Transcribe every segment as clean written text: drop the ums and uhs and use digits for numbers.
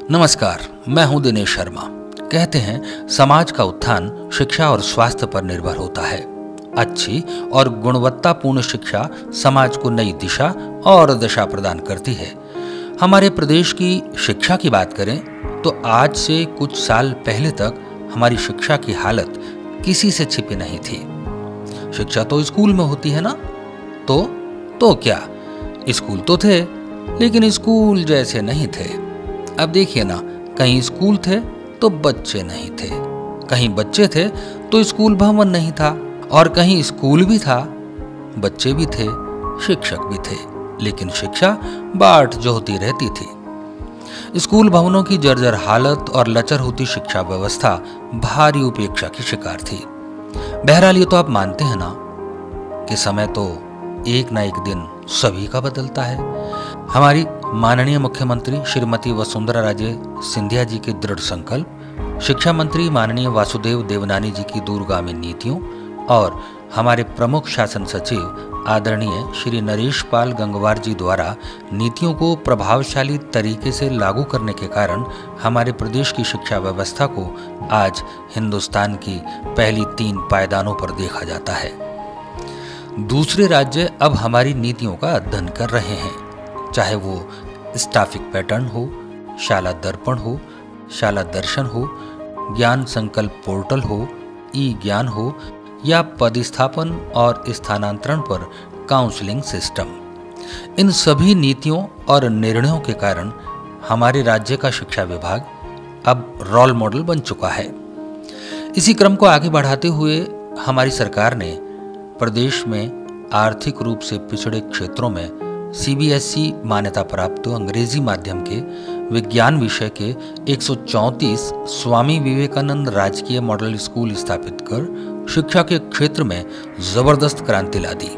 नमस्कार, मैं हूं दिनेश शर्मा। कहते हैं समाज का उत्थान शिक्षा और स्वास्थ्य पर निर्भर होता है। अच्छी और गुणवत्तापूर्ण शिक्षा समाज को नई दिशा और दशा प्रदान करती है। हमारे प्रदेश की शिक्षा की बात करें तो आज से कुछ साल पहले तक हमारी शिक्षा की हालत किसी से छिपी नहीं थी। शिक्षा तो स्कूल में होती है ना, तो क्या स्कूल तो थे, लेकिन स्कूल जैसे नहीं थे। अब देखिए ना, कहीं स्कूल थे तो बच्चे नहीं थे, कहीं बच्चे थे तो स्कूल भवन नहीं था, और कहीं स्कूल भी था, बच्चे भी थे, शिक्षक भी थे, लेकिन शिक्षा बाट जोहती रहती थी। स्कूल भवनों की जर्जर हालत और लचर होती शिक्षा व्यवस्था भारी उपेक्षा की शिकार थी। बहरहाल ये तो आप मानते हैं ना कि समय तो एक ना एक दिन सभी का बदलता है। हमारी माननीय मुख्यमंत्री श्रीमती वसुंधरा राजे सिंधिया जी के दृढ़ संकल्प, शिक्षा मंत्री माननीय वासुदेव देवनानी जी की दूरगामी नीतियों और हमारे प्रमुख शासन सचिव आदरणीय श्री नरेश पाल गंगवार जी द्वारा नीतियों को प्रभावशाली तरीके से लागू करने के कारण हमारे प्रदेश की शिक्षा व्यवस्था को आज हिंदुस्तान की पहली 3 पायदानों पर देखा जाता है। दूसरे राज्य अब हमारी नीतियों का अध्ययन कर रहे हैं, चाहे वो स्टाफिक पैटर्न हो, शाला दर्पण हो, शाला दर्शन हो, ज्ञान संकल्प पोर्टल हो, ई ज्ञान हो, या पदस्थापन और स्थानांतरण पर काउंसलिंग सिस्टम। इन सभी नीतियों और निर्णयों के कारण हमारे राज्य का शिक्षा विभाग अब रोल मॉडल बन चुका है। इसी क्रम को आगे बढ़ाते हुए हमारी सरकार ने प्रदेश में आर्थिक रूप से पिछड़े क्षेत्रों में सीबीएसई मान्यता प्राप्त अंग्रेजी माध्यम के विज्ञान विषय के 134 स्वामी विवेकानंद राजकीय मॉडल स्कूल स्थापित कर शिक्षा के क्षेत्र में जबरदस्त क्रांति ला दी।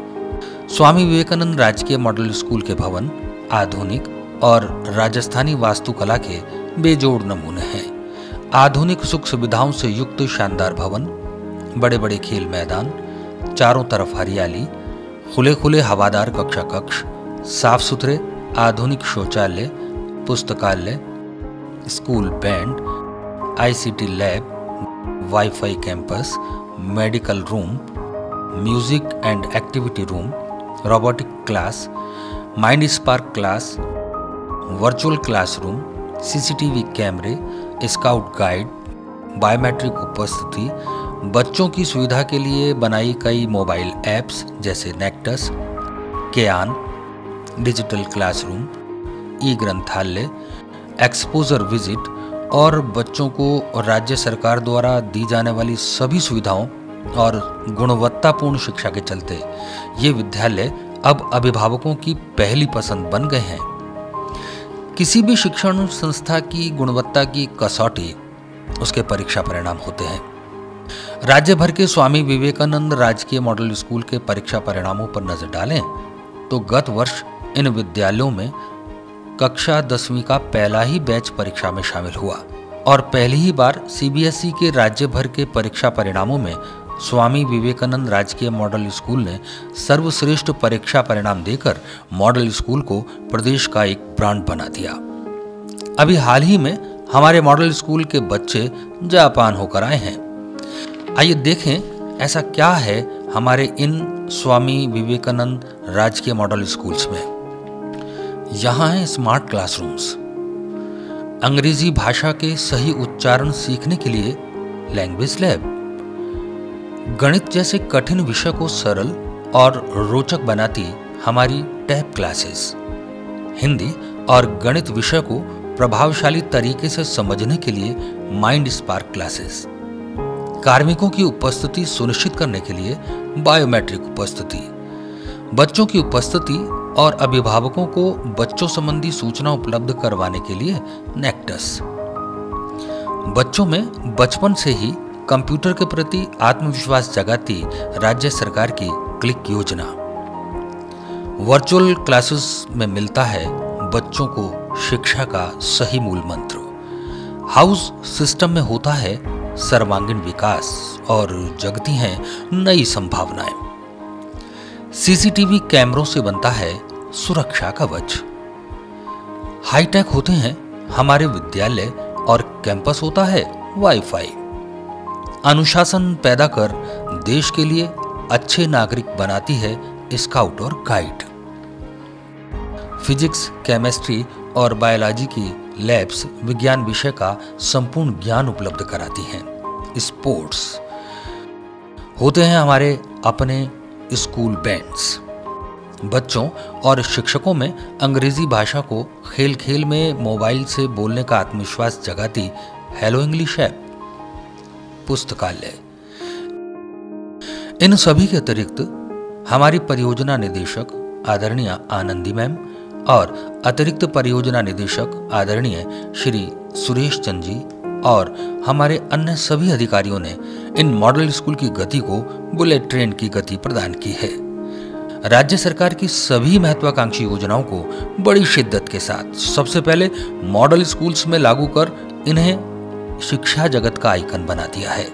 स्वामी विवेकानंद राजकीय मॉडल स्कूल के भवन आधुनिक और राजस्थानी वास्तुकला के बेजोड़ नमूने हैं। आधुनिक सुख सुविधाओं से युक्त शानदार भवन, बड़े बड़े खेल मैदान, चारों तरफ हरियाली, खुले खुले हवादार कक्षा कक्ष, साफ सुथरे आधुनिक शौचालय, पुस्तकालय, school band, ICT lab, wifi campus, medical room, music and activity room, robotic class, mind spark class, virtual classroom, CCTV कैमरे, स्काउट गाइड, बायोमेट्रिक उपस्थिति, बच्चों की सुविधा के लिए बनाई कई मोबाइल ऐप्स जैसे नेक्टस, केयान, डिजिटल क्लासरूम, ई ग्रंथालय, एक्सपोजर विजिट और बच्चों को राज्य सरकार द्वारा दी जाने वाली सभी सुविधाओं और गुणवत्तापूर्ण शिक्षा के चलते ये विद्यालय अब अभिभावकों की पहली पसंद बन गए हैं। किसी भी शिक्षण संस्था की गुणवत्ता की कसौटी उसके परीक्षा परिणाम होते हैं। राज्य भर के स्वामी विवेकानंद राजकीय मॉडल स्कूल के परीक्षा परिणामों पर नजर डालें तो गत वर्ष इन विद्यालयों में कक्षा 10वीं का पहला ही बैच परीक्षा में शामिल हुआ और पहली ही बार सीबीएसई के राज्य भर के परीक्षा परिणामों में स्वामी विवेकानंद राजकीय मॉडल स्कूल ने सर्वश्रेष्ठ परीक्षा परिणाम देकर मॉडल स्कूल को प्रदेश का एक ब्रांड बना दिया। अभी हाल ही में हमारे मॉडल स्कूल के बच्चे जापान होकर आए हैं। आइए देखें ऐसा क्या है हमारे इन स्वामी विवेकानंद राजकीय मॉडल स्कूल्स में। यहाँ है स्मार्ट क्लासरूम्स, अंग्रेजी भाषा के सही उच्चारण सीखने के लिए लैंग्वेज लैब, गणित जैसे कठिन विषय को सरल और रोचक बनाती हमारी टैब क्लासेस, हिंदी और गणित विषय को प्रभावशाली तरीके से समझने के लिए माइंड स्पार्क क्लासेस, कार्मिकों की उपस्थिति सुनिश्चित करने के लिए बायोमेट्रिक उपस्थिति, बच्चों की उपस्थिति और अभिभावकों को बच्चों संबंधी सूचना उपलब्ध करवाने के लिए नेक्टस, बच्चों में बचपन से ही कंप्यूटर के प्रति आत्मविश्वास जगाती राज्य सरकार की क्लिक योजना, वर्चुअल क्लासेस में मिलता है बच्चों को शिक्षा का सही मूल मंत्र, हाउस सिस्टम में होता है सर्वांगीण विकास और जगती हैं नई संभावनाएं, सीसीटीवी कैमरों से बनता है सुरक्षा कवच, हाईटेक होते हैं हमारे विद्यालय और कैंपस होता है वाईफाई। अनुशासन पैदा कर देश के लिए अच्छे नागरिक बनाती है स्काउट और गाइड। फिजिक्स, केमिस्ट्री और बायोलॉजी की लैब्स विज्ञान विषय का संपूर्ण ज्ञान उपलब्ध कराती हैं। स्पोर्ट्स होते हैं हमारे अपने स्कूल बैंड्स। बच्चों और शिक्षकों में अंग्रेजी भाषा को खेल खेल में मोबाइल से बोलने का आत्मविश्वास जगाती हेलो इंग्लिश ऐप। पुस्तकालय, इन सभी के अतिरिक्त हमारी परियोजना निदेशक आदरणीय आनंदी मैम और अतिरिक्त परियोजना निदेशक आदरणीय श्री सुरेश चंद जी और हमारे अन्य सभी अधिकारियों ने इन मॉडल स्कूल की गति को बुलेट ट्रेन की गति प्रदान की है। राज्य सरकार की सभी महत्वाकांक्षी योजनाओं को बड़ी शिद्दत के साथ सबसे पहले मॉडल स्कूल्स में लागू कर इन्हें शिक्षा जगत का आइकन बना दिया है।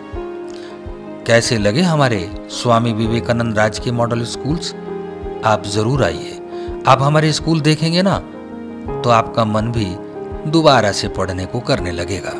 कैसे लगे हमारे स्वामी विवेकानंद राजकीय मॉडल स्कूल्स? आप जरूर आइए। आप हमारे स्कूल देखेंगे ना तो आपका मन भी दोबारा से पढ़ने को करने लगेगा।